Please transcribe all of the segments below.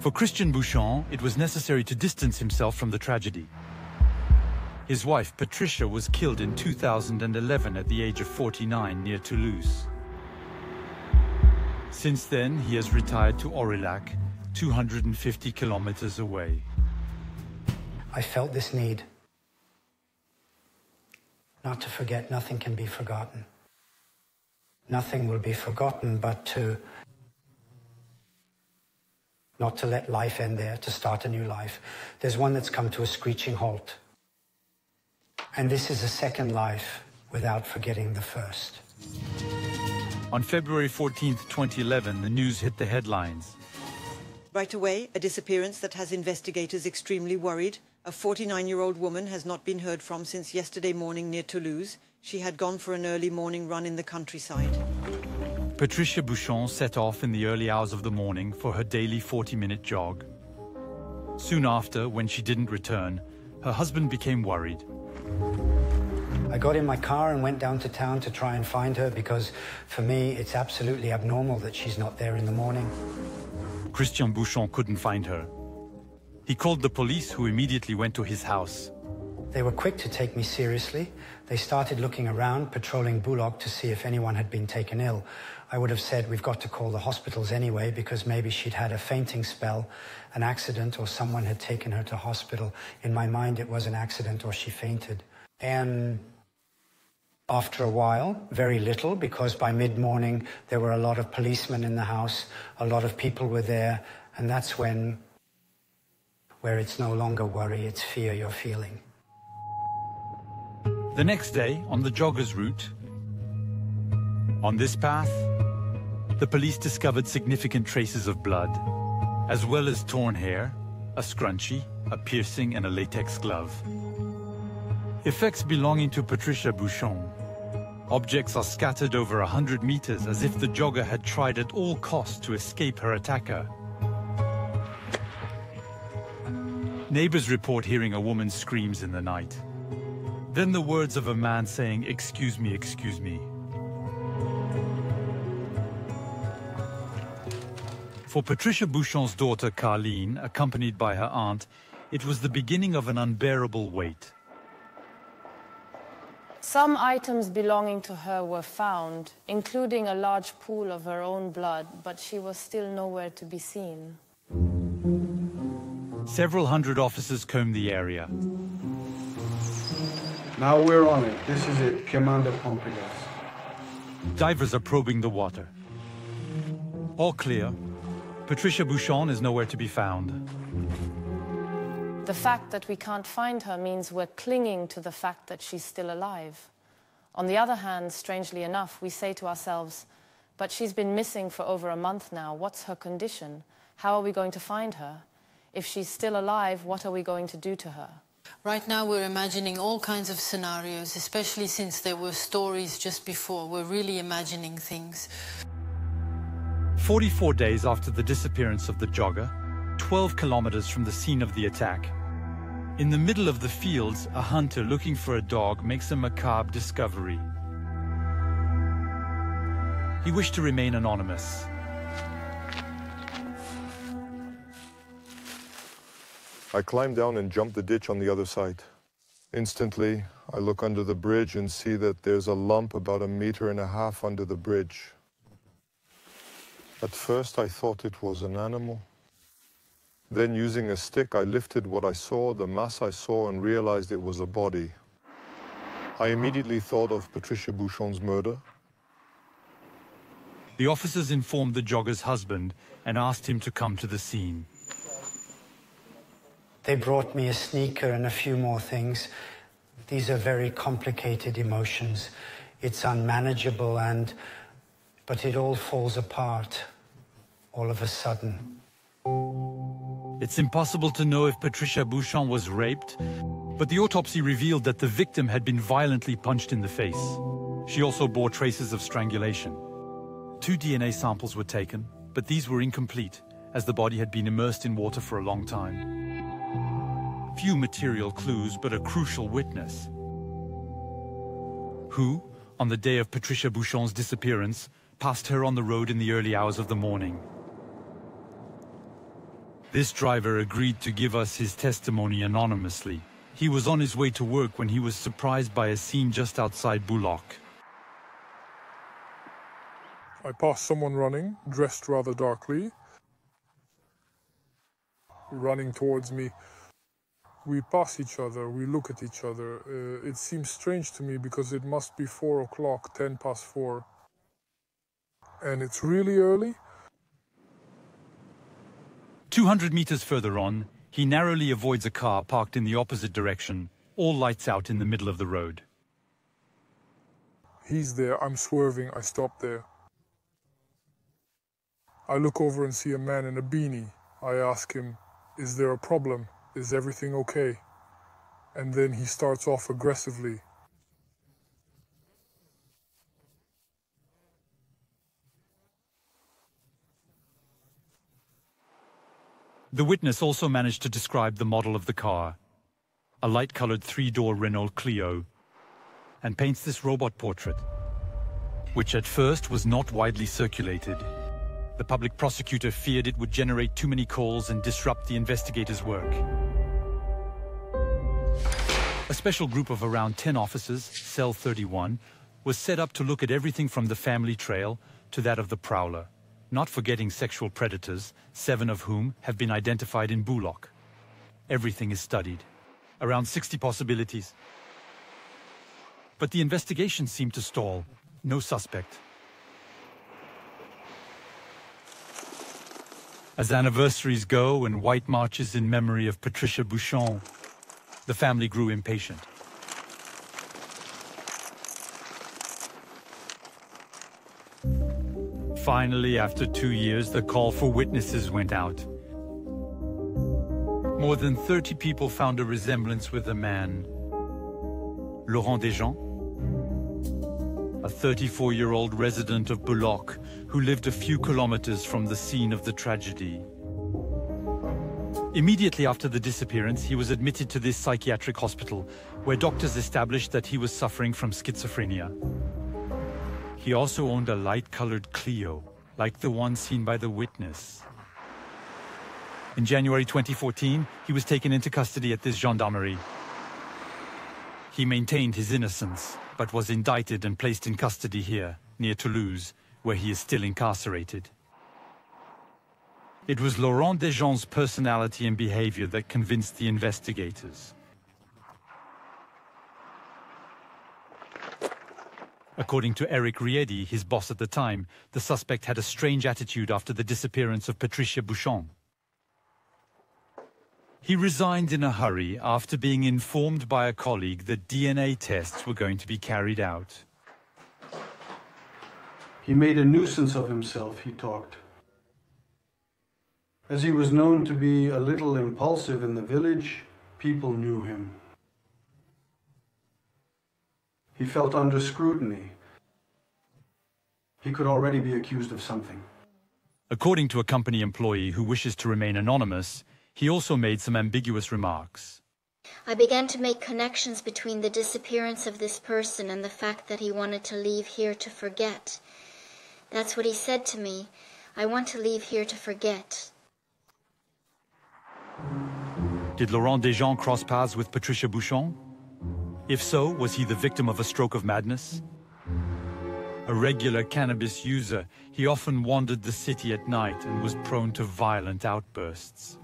For Christian Bouchon, it was necessary to distance himself from the tragedy. His wife, Patricia, was killed in 2011 at the age of 49 near Toulouse. Since then, he has retired to Aurillac, 250 kilometers away. I felt this need not to forget. Nothing can be forgotten. Nothing will be forgotten, but not to let life end there, to start a new life. There's one that's come to a screeching halt. And this is a second life without forgetting the first. On February 14th, 2011, the news hit the headlines. Right away, a disappearance that has investigators extremely worried. A 49-year-old woman has not been heard from since yesterday morning near Toulouse. She had gone for an early morning run in the countryside. Patricia Bouchon set off in the early hours of the morning for her daily 40-minute jog. Soon after, when she didn't return, her husband became worried. I got in my car and went down to town to try and find her because, for me, it's absolutely abnormal that she's not there in the morning. Christian Bouchon couldn't find her. He called the police, who immediately went to his house. They were quick to take me seriously. They started looking around, patrolling Boulogne to see if anyone had been taken ill. I would have said we've got to call the hospitals anyway because maybe she'd had a fainting spell, an accident, or someone had taken her to hospital. In my mind, it was an accident or she fainted. And after a while, very little, because by mid-morning there were a lot of policemen in the house, a lot of people were there, and that's where it's no longer worry, it's fear you're feeling. The next day, on the jogger's route, on this path, the police discovered significant traces of blood, as well as torn hair, a scrunchie, a piercing, and a latex glove. Effects belonging to Patricia Bouchon. Objects are scattered over 100 meters as if the jogger had tried at all costs to escape her attacker. Neighbors report hearing a woman's screams in the night. Then the words of a man saying, "Excuse me, excuse me." For Patricia Bouchon's daughter, Carline, accompanied by her aunt, it was the beginning of an unbearable wait. Some items belonging to her were found, including a large pool of her own blood, but she was still nowhere to be seen. Several hundred officers combed the area. Now we're on it. This is it. Commander Pompeius. Divers are probing the water. All clear. Patricia Bouchon is nowhere to be found. The fact that we can't find her means we're clinging to the fact that she's still alive. On the other hand, strangely enough, we say to ourselves, but she's been missing for over a month now. What's her condition? How are we going to find her? If she's still alive, what are we going to do to her? Right now we're imagining all kinds of scenarios, especially since there were stories just before. We're really imagining things. 44 days after the disappearance of the jogger, 12 kilometers from the scene of the attack, in the middle of the fields, a hunter looking for a dog makes a macabre discovery. He wished to remain anonymous. I climb down and jump the ditch on the other side. Instantly, I look under the bridge and see that there's a lump about 1.5 meters under the bridge. At first, I thought it was an animal. Then, using a stick, I lifted what I saw, the mass I saw, and realized it was a body. I immediately thought of Patricia Bouchon's murder. The officers informed the jogger's husband and asked him to come to the scene. They brought me a sneaker and a few more things. These are very complicated emotions. It's unmanageable, but it all falls apart all of a sudden. It's impossible to know if Patricia Bouchon was raped, but the autopsy revealed that the victim had been violently punched in the face. She also bore traces of strangulation. 2 DNA samples were taken, but these were incomplete, as the body had been immersed in water for a long time. Few material clues, but a crucial witness. Who, on the day of Patricia Bouchon's disappearance, passed her on the road in the early hours of the morning. This driver agreed to give us his testimony anonymously. He was on his way to work when he was surprised by a scene just outside Bullock. I passed someone running, dressed rather darkly, running towards me. We pass each other, we look at each other. It seems strange to me because it must be 4 o'clock, 10 past 4. And it's really early. 200 meters further on, he narrowly avoids a car parked in the opposite direction, all lights out in the middle of the road. He's there, I'm swerving, I stop there. I look over and see a man in a beanie. I ask him, "Is there a problem? Is everything okay?" And then he starts off aggressively. The witness also managed to describe the model of the car, a light-colored 3-door Renault Clio, and paints this robot portrait, which at first was not widely circulated. The public prosecutor feared it would generate too many calls and disrupt the investigators' work. A special group of around 10 officers, Cell 31, was set up to look at everything from the family trail to that of the prowler, not forgetting sexual predators, 7 of whom have been identified in Bullock. Everything is studied, around 60 possibilities. But the investigation seemed to stall. No suspect. As anniversaries go and white marches in memory of Patricia Bouchon, the family grew impatient. Finally, after 2 years, the call for witnesses went out. More than 30 people found a resemblance with the man. Laurent Desjans, a 34-year-old resident of Bullock who lived a few kilometers from the scene of the tragedy. Immediately after the disappearance, he was admitted to this psychiatric hospital, where doctors established that he was suffering from schizophrenia. He also owned a light-colored Clio, like the one seen by the witness. In January 2014, he was taken into custody at this gendarmerie. He maintained his innocence, but was indicted and placed in custody here, near Toulouse, where he is still incarcerated. It was Laurent Desjans' personality and behavior that convinced the investigators. According to Eric Riedi, his boss at the time, the suspect had a strange attitude after the disappearance of Patricia Bouchon. He resigned in a hurry after being informed by a colleague that DNA tests were going to be carried out. He made a nuisance of himself, he talked. As he was known to be a little impulsive in the village, people knew him. He felt under scrutiny. He could already be accused of something. According to a company employee who wishes to remain anonymous, he also made some ambiguous remarks. I began to make connections between the disappearance of this person and the fact that he wanted to leave here to forget. That's what he said to me. I want to leave here to forget. Did Laurent Desjans cross paths with Patricia Bouchon? If so, was he the victim of a stroke of madness? A regular cannabis user, he often wandered the city at night and was prone to violent outbursts.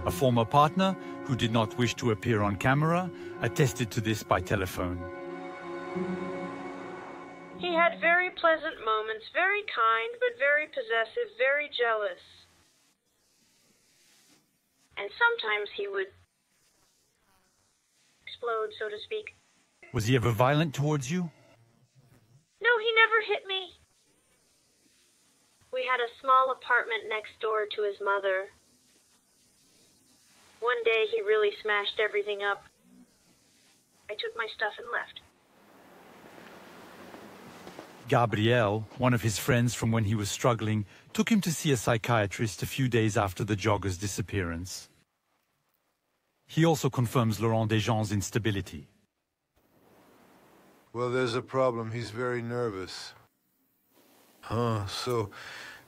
A former partner, who did not wish to appear on camera, attested to this by telephone. He had very pleasant moments, very kind, but very possessive, very jealous. And sometimes he would explode, so to speak. Was he ever violent towards you? No, he never hit me. We had a small apartment next door to his mother. One day he really smashed everything up. I took my stuff and left. Gabriel, one of his friends from when he was struggling, took him to see a psychiatrist a few days after the jogger's disappearance. He also confirms Laurent Desjans' instability. Well, there's a problem. He's very nervous. So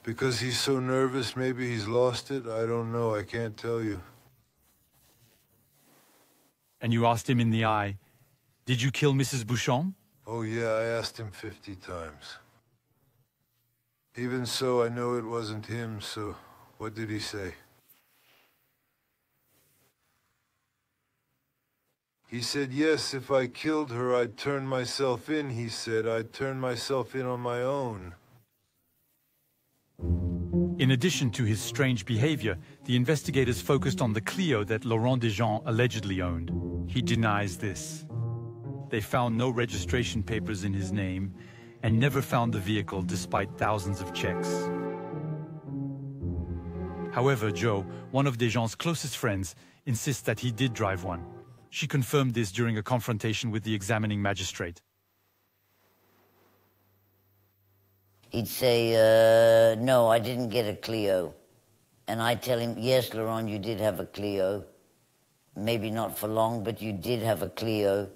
Because he's so nervous, maybe he's lost it? I don't know, I can't tell you. And you asked him in the eye, did you kill Mrs. Bouchon? Oh yeah, I asked him 50 times. Even so, I know it wasn't him, so what did he say? He said, yes, if I killed her, I'd turn myself in, he said. I'd turn myself in on my own. In addition to his strange behavior, the investigators focused on the Clio that Laurent Desjans allegedly owned. He denies this. They found no registration papers in his name and never found the vehicle despite thousands of checks. However, Jo, one of Desjans' closest friends, insists that he did drive one. She confirmed this during a confrontation with the examining magistrate. He'd say, no, I didn't get a Clio. And I'd tell him, yes, Laurent, you did have a Clio. Maybe not for long, but you did have a Clio.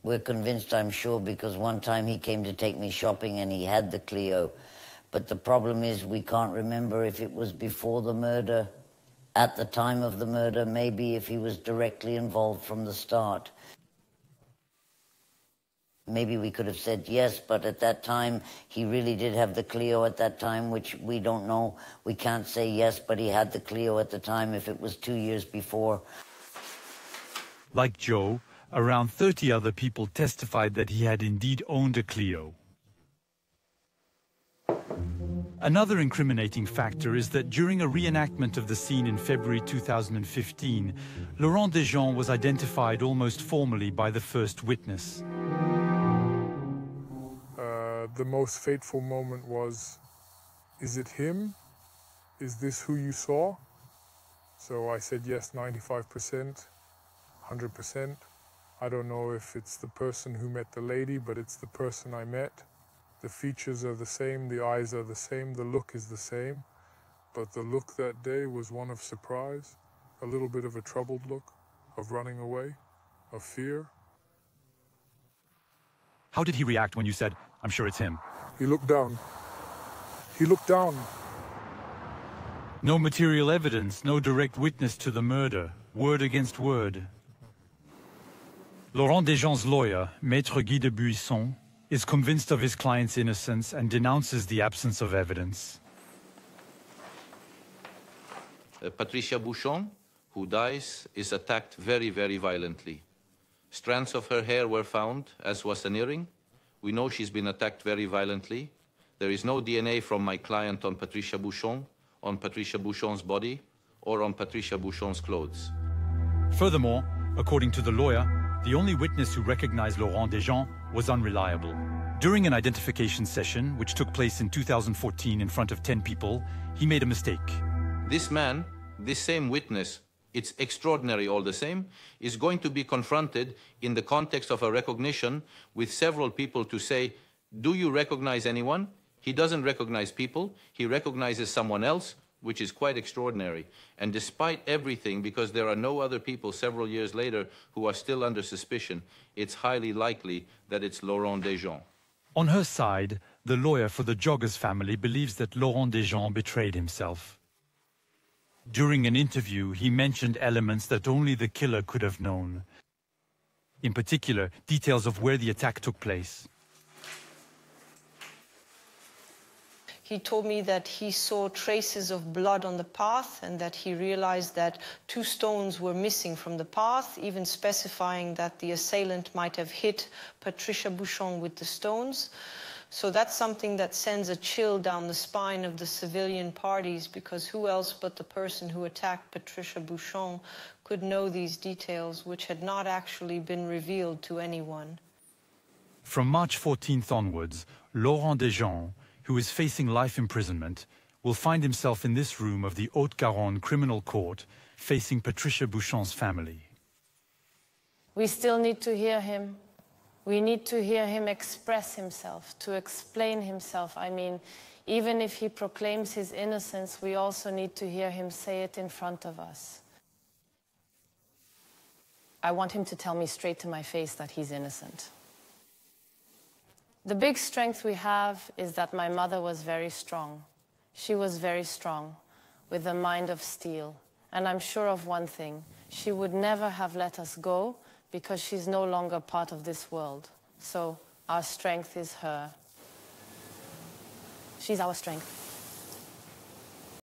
We're convinced, I'm sure, because one time he came to take me shopping and he had the Clio. But the problem is we can't remember if it was before the murder, at the time of the murder, maybe if he was directly involved from the start. Maybe we could have said yes, but at that time, he really did have the Clio at that time, which we don't know. We can't say yes, but he had the Clio at the time if it was 2 years before. Like Jo, around 30 other people testified that he had indeed owned a Clio. Another incriminating factor is that during a reenactment of the scene in February 2015, Laurent Desjans was identified almost formally by the first witness. The most fateful moment was, is it him? Is this who you saw? So I said yes, 95%, 100%. I don't know if it's the person who met the lady, but it's the person I met. The features are the same, the eyes are the same, the look is the same. But the look that day was one of surprise, a little bit of a troubled look, of running away, of fear. How did he react when you said, I'm sure it's him? He looked down. He looked down. No material evidence, no direct witness to the murder, word against word. Laurent Desjans' lawyer, Maître Guy de Buisson, is convinced of his client's innocence and denounces the absence of evidence. Patricia Bouchon, who dies, is attacked very, very violently. Strands of her hair were found, as was an earring. We know she's been attacked very violently. There is no DNA from my client on Patricia Bouchon, on Patricia Bouchon's body, or on Patricia Bouchon's clothes. Furthermore, according to the lawyer, the only witness who recognized Laurent Desjans was unreliable. During an identification session, which took place in 2014 in front of 10 people, he made a mistake. This man, this same witness, it's extraordinary all the same, is going to be confronted in the context of a recognition with several people to say, do you recognize anyone? He doesn't recognize people, he recognizes someone else, which is quite extraordinary. And despite everything, because there are no other people several years later who are still under suspicion, it's highly likely that it's Laurent Desjans. On her side, the lawyer for the Joggers family believes that Laurent Desjans betrayed himself. During an interview, he mentioned elements that only the killer could have known. In particular, details of where the attack took place. He told me that he saw traces of blood on the path and that he realized that 2 stones were missing from the path, even specifying that the assailant might have hit Patricia Bouchon with the stones. So that's something that sends a chill down the spine of the civilian parties, because who else but the person who attacked Patricia Bouchon could know these details, which had not actually been revealed to anyone. From March 14th onwards, Laurent Desjans, who is facing life imprisonment, will find himself in this room of the Haute-Garonne Criminal Court, facing Patricia Bouchon's family. We still need to hear him. We need to hear him express himself, to explain himself. I mean, even if he proclaims his innocence, we also need to hear him say it in front of us. I want him to tell me straight to my face that he's innocent. The big strength we have is that my mother was very strong. She was very strong, with a mind of steel. And I'm sure of one thing, she would never have let us go because she's no longer part of this world. So our strength is her. She's our strength.